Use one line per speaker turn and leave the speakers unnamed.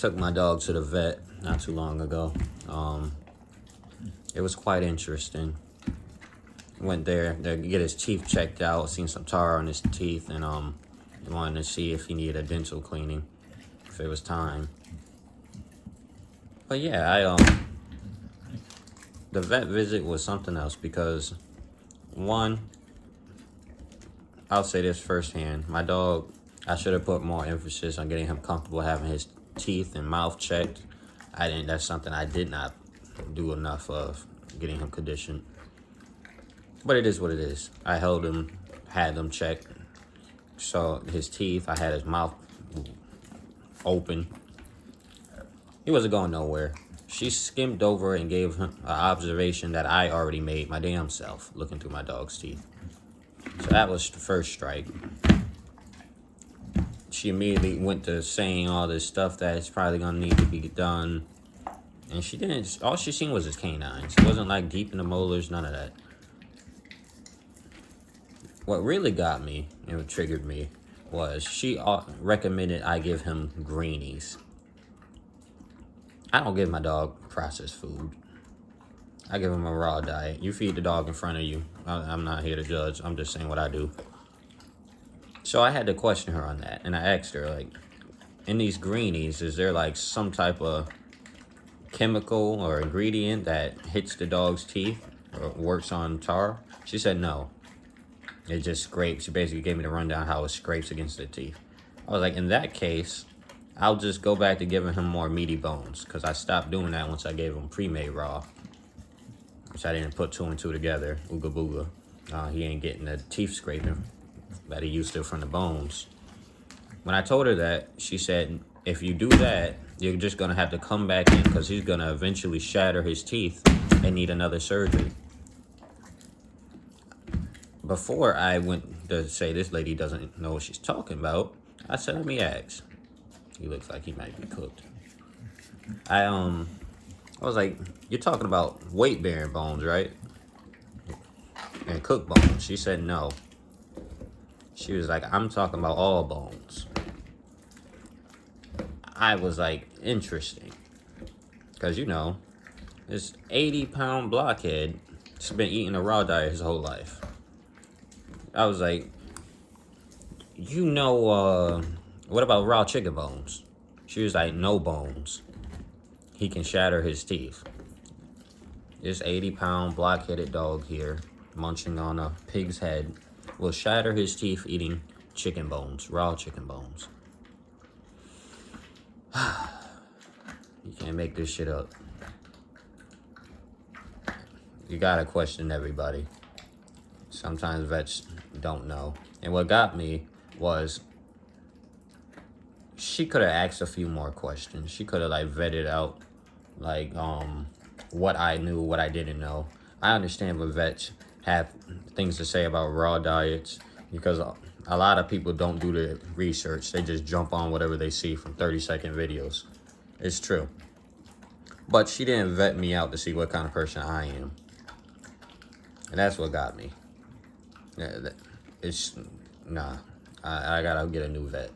took my dog to the vet not too long ago. It was quite interesting. Went there to get his teeth checked out, seen some tar on his teeth, and wanted to see if he needed a dental cleaning, if it was time. But yeah, the vet visit was something else because, one, I'll say this firsthand, my dog, I should have put more emphasis on getting him comfortable having his teeth and mouth checked. That's something I did not do enough of, getting him conditioned. But it is what it is. I held him, had them checked. So his teeth, I had his mouth open. He wasn't going nowhere. She skimmed over and gave him an observation that I already made my damn self, looking through my dog's teeth. So that was the first strike. She immediately went to saying all this stuff that it's probably gonna need to be done. And she didn't, all she seen was his canines. It wasn't like deep in the molars, none of that. What really got me and what triggered me was she recommended I give him greenies. I don't give my dog processed food. I give him a raw diet. You feed the dog in front of you. I'm not here to judge. I'm just saying what I do. So I had to question her on that. And I asked her, like, in these greenies, is there like some type of chemical or ingredient that hits the dog's teeth or works on tar? She said no. It just scrapes. She basically gave me the rundown how it scrapes against the teeth. I was like, in that case, I'll just go back to giving him more meaty bones, because I stopped doing that once I gave him pre-made raw, which I didn't put two and two together. Ooga booga. He ain't getting the teeth scraping that he used to from the bones. When I told her that, she said, if you do that, you're just going to have to come back in, because he's going to eventually shatter his teeth and need another surgery. Before I went to say this lady doesn't know what she's talking about, I said, let me ask. He looks like he might be cooked. I was like, you're talking about weight-bearing bones, right? And cooked bones. She said no. She was like, I'm talking about all bones. I was like, interesting. Because, you know, this 80-pound blockhead has been eating a raw diet his whole life. I was like, you know, what about raw chicken bones? She was like, no bones. He can shatter his teeth. This 80-pound block-headed dog here, munching on a pig's head, will shatter his teeth eating chicken bones, raw chicken bones. You can't make this shit up. You gotta question everybody. Sometimes vets don't know. And what got me was she could have asked a few more questions. She could have like vetted out like what I knew, what I didn't know. I understand when vets have things to say about raw diets, because a lot of people don't do the research. They just jump on whatever they see from 30-second videos. It's true. But she didn't vet me out to see what kind of person I am. And that's what got me. Yeah, I gotta get a new vet.